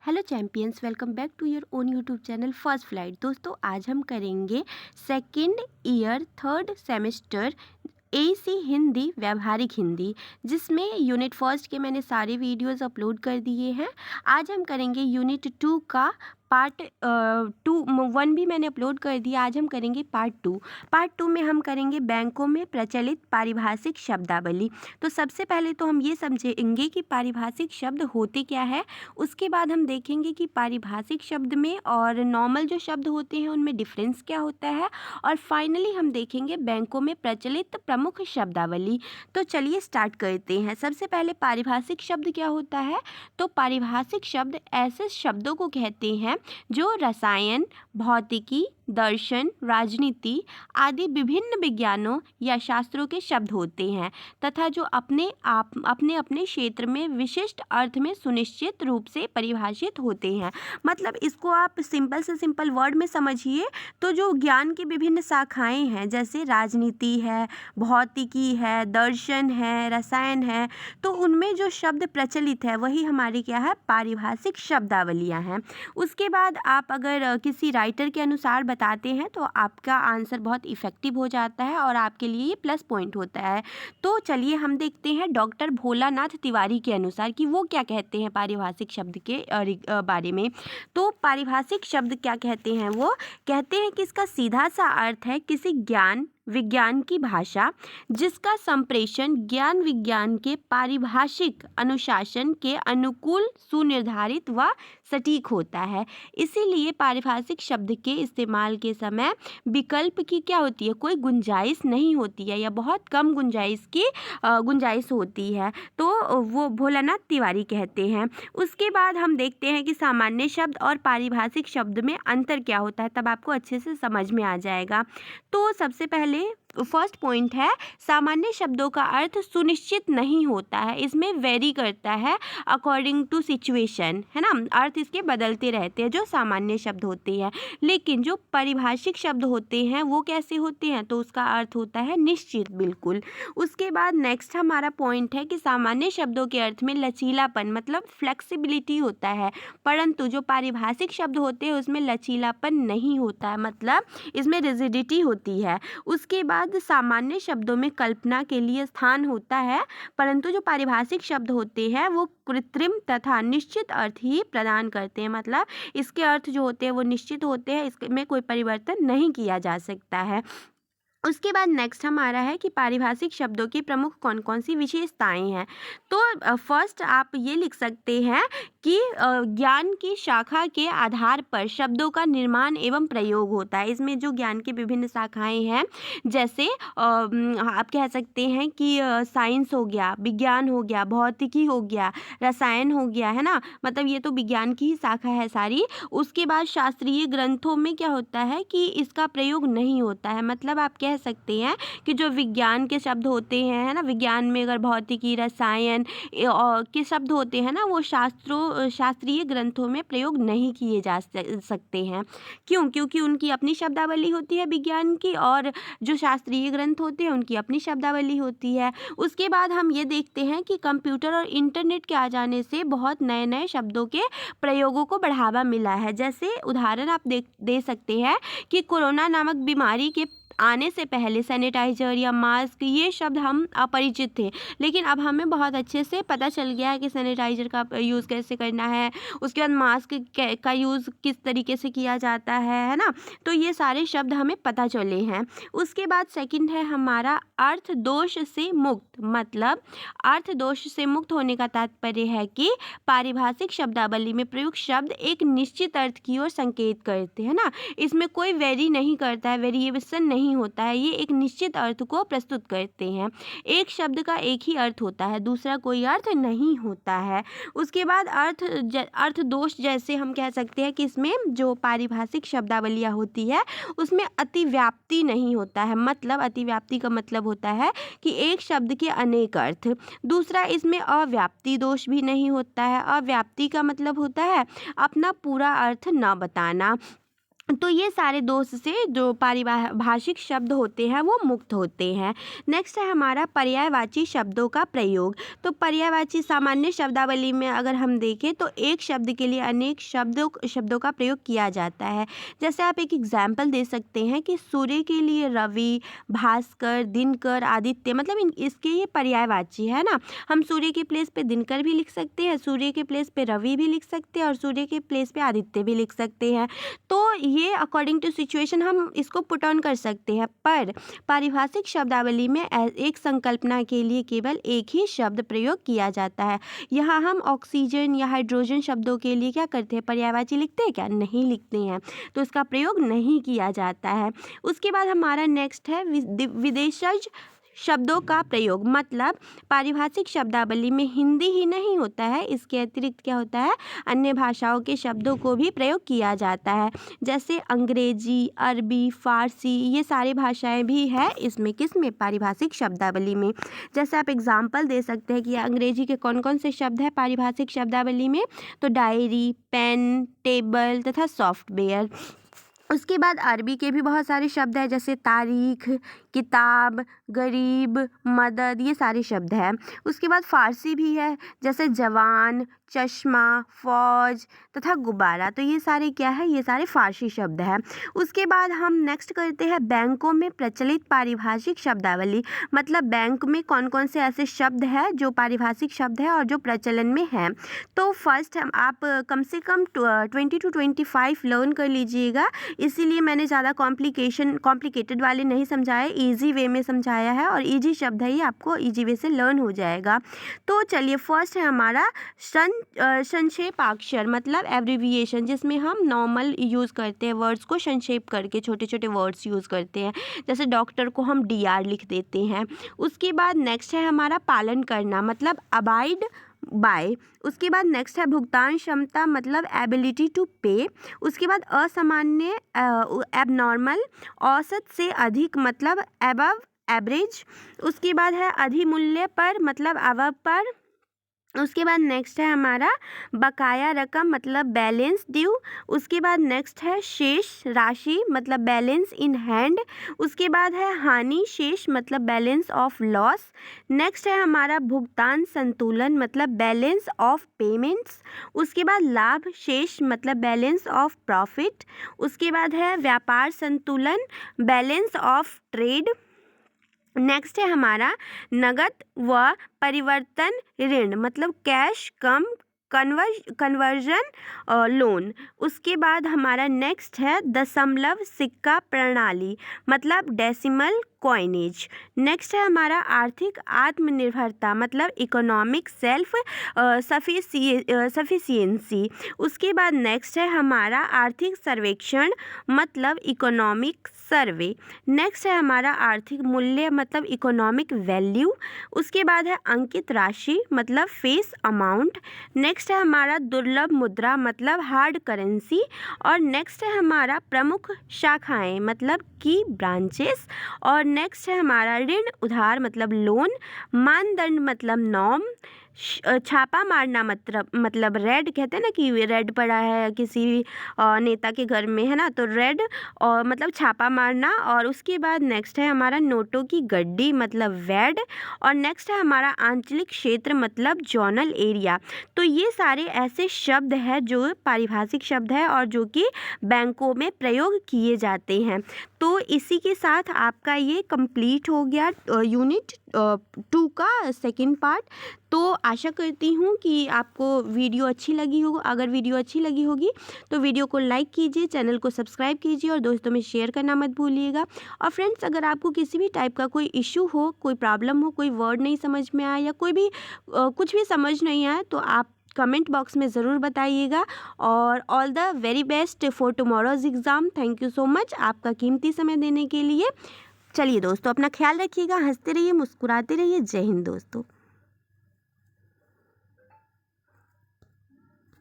Hello champions, welcome back to your own YouTube channel first flight. दोस्तों, आज हम करेंगे second year third semester AC Hindi व्यावहारिक हिंदी, जिसमें यूनिट फर्स्ट के मैंने सारे वीडियोस अपलोड कर दिए हैं। आज हम करेंगे यूनिट 2 का पार्ट 1 भी मैंने अपलोड कर दिया। आज हम करेंगे पार्ट 2 में हम करेंगे बैंकों में प्रचलित पारिभाषिक शब्दावली। तो सबसे पहले तो हम ये समझेंगे कि पारिभाषिक शब्द होते क्या है। उसके बाद हम देखेंगे कि पारिभाषिक शब्द में और नॉर्मल जो शब्द होते हैं उनमें डिफरेंस क्या होता है। और फाइनली हम देखेंगे बैंकों में प्रचलित प्रमुख शब्दावली। तो चलिए स्टार्ट करते हैं। सबसे पहले पारिभाषिक शब्द क्या होता है। तो पारिभाषिक शब्द ऐसे शब्दों को कहते हैं जो रसायन, भौतिकी, दर्शन, राजनीति आदि विभिन्न विज्ञानों या शास्त्रों के शब्द होते हैं तथा जो अपने अपने क्षेत्र में विशिष्ट अर्थ में सुनिश्चित रूप से परिभाषित होते हैं। मतलब इसको आप सिंपल से सिंपल वर्ड में समझिए तो जो ज्ञान की विभिन्न शाखाएं हैं, जैसे राजनीति है, भौतिकी है, दर्शन है, रसायन है, तो उनमें जो शब्द प्रचलित है वही हमारी क्या है, पारिभाषिक शब्दावलियां हैं। उसके बाद आप अगर किसी राइटर के अनुसार बताते हैं तो आपका आंसर बहुत इफ़ेक्टिव हो जाता है और आपके लिए ये प्लस पॉइंट होता है। तो चलिए हम देखते हैं डॉक्टर भोलानाथ तिवारी के अनुसार कि वो क्या कहते हैं पारिभाषिक शब्द के बारे में। तो पारिभाषिक शब्द क्या कहते हैं, वो कहते हैं कि इसका सीधा सा अर्थ है किसी ज्ञान विज्ञान की भाषा जिसका संप्रेषण ज्ञान विज्ञान के पारिभाषिक अनुशासन के अनुकूल, सुनिर्धारित व सटीक होता है। इसीलिए पारिभाषिक शब्द के इस्तेमाल के समय विकल्प की क्या होती है, कोई गुंजाइश नहीं होती है या बहुत कम गुंजाइश होती है। तो वो भोलानाथ तिवारी कहते हैं। उसके बाद हम देखते हैं कि सामान्य शब्द और पारिभाषिक शब्द में अंतर क्या होता है, तब आपको अच्छे से समझ में आ जाएगा। तो सबसे पहले फर्स्ट पॉइंट है, सामान्य शब्दों का अर्थ सुनिश्चित नहीं होता है, इसमें वेरी करता है अकॉर्डिंग टू सिचुएशन, है ना। अर्थ इसके बदलते रहते हैं जो सामान्य शब्द होते हैं। लेकिन जो पारिभाषिक शब्द होते हैं वो कैसे होते हैं, तो उसका अर्थ होता है निश्चित, बिल्कुल। उसके बाद नेक्स्ट हमारा पॉइंट है कि सामान्य शब्दों के अर्थ में लचीलापन मतलब फ्लेक्सिबिलिटी होता है, परंतु जो पारिभाषिक शब्द होते हैं उसमें लचीलापन नहीं होता है, मतलब इसमें रिजिडिटी होती है। उसके बाद सामान्य शब्दों में कल्पना के लिए स्थान होता है, परंतु जो पारिभाषिक शब्द होते हैं वो कृत्रिम तथा निश्चित अर्थ ही प्रदान करते हैं, मतलब इसके अर्थ जो होते हैं वो निश्चित होते हैं, इसमें कोई परिवर्तन नहीं किया जा सकता है। उसके बाद नेक्स्ट हमारा है कि पारिभाषिक शब्दों की प्रमुख कौन कौन सी विशेषताएं हैं। तो फर्स्ट आप ये लिख सकते हैं कि ज्ञान की शाखा के आधार पर शब्दों का निर्माण एवं प्रयोग होता है। इसमें जो ज्ञान की विभिन्न शाखाएं हैं, जैसे आप कह सकते हैं कि साइंस हो गया, विज्ञान हो गया, भौतिकी हो गया, रसायन हो गया, है ना। मतलब ये तो विज्ञान की ही शाखा है सारी। उसके बाद शास्त्रीय ग्रंथों में क्या होता है कि इसका प्रयोग नहीं होता है, मतलब आप कह सकते हैं कि जो विज्ञान के शब्द होते हैं, है ना, विज्ञान में अगर भौतिकी, रसायन के शब्द होते हैं ना, वो शास्त्रीय ग्रंथों में प्रयोग नहीं किए जा सकते हैं। क्यों? क्योंकि उनकी अपनी शब्दावली होती है विज्ञान की, और जो शास्त्रीय ग्रंथ होते हैं उनकी अपनी शब्दावली होती है। उसके बाद हम ये देखते हैं कि कंप्यूटर और इंटरनेट के आ जाने से बहुत नए नए शब्दों के प्रयोगों को बढ़ावा मिला है। जैसे उदाहरण आप दे सकते हैं कि कोरोना नामक बीमारी के आने से पहले सैनिटाइजर या मास्क ये शब्द हम अपरिचित थे, लेकिन अब हमें बहुत अच्छे से पता चल गया है कि सैनिटाइजर का यूज़ कैसे करना है, उसके बाद मास्क का यूज़ किस तरीके से किया जाता है ना। तो ये सारे शब्द हमें पता चले हैं। उसके बाद सेकंड है हमारा अर्थ दोष से मुक्त। मतलब अर्थ दोष से मुक्त होने का तात्पर्य है कि पारिभाषिक शब्दावली में प्रयुक्त शब्द एक निश्चित अर्थ की ओर संकेत करते हैं ना, इसमें कोई वेरी नहीं करता है, वेरिएशन नहीं होता है, ये एक निश्चित अर्थ को प्रस्तुत करते हैं। एक शब्द का एक ही अर्थ होता है, दूसरा कोई अर्थ नहीं होता है। उसके बाद अर्थ दोष, जैसे हम कह सकते हैं कि इसमें जो पारिभाषिक शब्दावलियां होती है उसमें अतिव्याप्ति नहीं होता है। मतलब अतिव्याप्ति का मतलब होता है कि एक शब्द के अनेक अर्थ। दूसरा, इसमें अव्याप्ति दोष भी नहीं होता है। अव्याप्ति का मतलब होता है अपना पूरा अर्थ न बताना। तो ये सारे दोष से जो पारिभाषिक शब्द होते हैं वो मुक्त होते हैं। नेक्स्ट है हमारा पर्यायवाची शब्दों का प्रयोग। तो पर्यायवाची सामान्य शब्दावली में अगर हम देखें तो एक शब्द के लिए अनेक शब्दों का प्रयोग किया जाता है। जैसे आप एक एग्जाम्पल दे सकते हैं कि सूर्य के लिए रवि, भास्कर, दिनकर, आदित्य, मतलब इसके ये पर्यायवाची है ना। हम सूर्य के प्लेस पे दिनकर भी लिख सकते हैं, सूर्य के प्लेस पे रवि भी लिख सकते हैं और सूर्य के प्लेस पे आदित्य भी लिख सकते हैं। तो ये अकॉर्डिंग टू सिचुएशन हम इसको पुट ऑन कर सकते हैं, पर पारिभाषिक शब्दावली में एक संकल्पना के लिए केवल एक ही शब्द प्रयोग किया जाता है। यहाँ हम ऑक्सीजन या हाइड्रोजन शब्दों के लिए क्या करते हैं, पर्यायवाची लिखते हैं क्या? नहीं लिखते हैं, तो इसका प्रयोग नहीं किया जाता है। उसके बाद हमारा नेक्स्ट है विदेशज शब्दों का प्रयोग। मतलब पारिभाषिक शब्दावली में हिंदी ही नहीं होता है, इसके अतिरिक्त क्या होता है, अन्य भाषाओं के शब्दों को भी प्रयोग किया जाता है। जैसे अंग्रेजी, अरबी, फारसी, ये सारी भाषाएं भी है इसमें, किसमें, पारिभाषिक शब्दावली में। जैसे आप एग्जाम्पल दे सकते हैं कि अंग्रेजी के कौन कौन से शब्द हैं पारिभाषिक शब्दावली में, तो डायरी, पेन, टेबल तथा सॉफ्टवेयर। उसके बाद अरबी के भी बहुत सारे शब्द हैं, जैसे तारीख, किताब, गरीब, मदद, ये सारे शब्द हैं। उसके बाद फ़ारसी भी है, जैसे जवान, चश्मा, फ़ौज तथा गुब्बारा, तो ये सारे क्या है, ये सारे फ़ारसी शब्द हैं। उसके बाद हम नेक्स्ट करते हैं बैंकों में प्रचलित पारिभाषिक शब्दावली। मतलब बैंक में कौन कौन से ऐसे शब्द हैं जो पारिभाषिक शब्द है और जो प्रचलन में हैं। तो फर्स्ट हम आप कम से कम 20 to 25 लर्न कर लीजिएगा, इसीलिए मैंने ज़्यादा कॉम्प्लिकेटेड वाले नहीं समझाए, ईजी वे में समझाया है, और ईजी शब्द है ये, आपको ईजी वे से लर्न हो जाएगा। तो चलिए फर्स्ट है हमारा संक्षेपाक्षर, मतलब एब्रिविएशन, जिसमें हम नॉर्मल यूज़ करते हैं, वर्ड्स को संक्षेप करके छोटे छोटे वर्ड्स यूज़ करते हैं। जैसे डॉक्टर को हम DR लिख देते हैं। उसके बाद नेक्स्ट है हमारा पालन करना, मतलब अबाइड बाय। उसके बाद नेक्स्ट है भुगतान क्षमता, मतलब एबिलिटी टू पे। उसके बाद असामान्य, एबनॉर्मल, औसत से अधिक, मतलब एबव एवरेज। उसके बाद है अधिमूल्य पर, मतलब अबव पर। उसके बाद नेक्स्ट है हमारा बकाया रकम, मतलब बैलेंस ड्यू। उसके बाद नेक्स्ट है शेष राशि, मतलब बैलेंस इन हैंड। उसके बाद है हानि शेष, मतलब बैलेंस ऑफ लॉस। नेक्स्ट है हमारा भुगतान संतुलन, मतलब बैलेंस ऑफ पेमेंट्स। उसके बाद लाभ शेष, मतलब बैलेंस ऑफ प्रॉफिट। उसके बाद है व्यापार संतुलन, बैलेंस ऑफ ट्रेड। नेक्स्ट है हमारा नगद व परिवर्तन ऋण, मतलब कैश कम कन्वर्जन लोन। उसके बाद हमारा नेक्स्ट है दशमलव सिक्का प्रणाली, मतलब डेसिमल कॉइनेज। नेक्स्ट है हमारा आर्थिक आत्मनिर्भरता, मतलब इकोनॉमिक सेल्फ सफिशिएंसी। उसके बाद नेक्स्ट है हमारा आर्थिक सर्वेक्षण, मतलब इकोनॉमिक सर्वे। नेक्स्ट है हमारा आर्थिक मूल्य, मतलब इकोनॉमिक वैल्यू। उसके बाद है अंकित राशि, मतलब फेस अमाउंट। नेक्स्ट है हमारा दुर्लभ मुद्रा, मतलब हार्ड करेंसी। और नेक्स्ट है हमारा प्रमुख शाखाएं, मतलब की ब्रांचेस। और नेक्स्ट है हमारा ऋण उधार, मतलब लोन। मानदंड, मतलब नॉर्म। छापा मारना, मतलब रेड, कहते हैं ना कि रेड पड़ा है किसी नेता के घर में, है ना, तो रेड, और मतलब छापा मारना। और उसके बाद नेक्स्ट है हमारा नोटों की गड्डी, मतलब वैड। और नेक्स्ट है हमारा आंचलिक क्षेत्र, मतलब जोनल एरिया। तो ये सारे ऐसे शब्द हैं जो पारिभाषिक शब्द है और जो कि बैंकों में प्रयोग किए जाते हैं। तो इसी के साथ आपका ये कंप्लीट हो गया यूनिट 2 का सेकंड पार्ट। तो आशा करती हूँ कि आपको वीडियो अच्छी लगी होगी। अगर वीडियो अच्छी लगी होगी तो वीडियो को लाइक कीजिए, चैनल को सब्सक्राइब कीजिए और दोस्तों में शेयर करना मत भूलिएगा। और फ्रेंड्स, अगर आपको किसी भी टाइप का कोई इशू हो, कोई प्रॉब्लम हो, कोई वर्ड नहीं समझ में आया या कोई भी कुछ भी समझ नहीं आया, तो आप कमेंट बॉक्स में ज़रूर बताइएगा। और all the very best for tomorrow's exam. Thank you so much आपका कीमती समय देने के लिए। चलिए दोस्तों, अपना ख्याल रखिएगा, हंसते रहिए, मुस्कुराते रहिए। जय हिंद दोस्तों।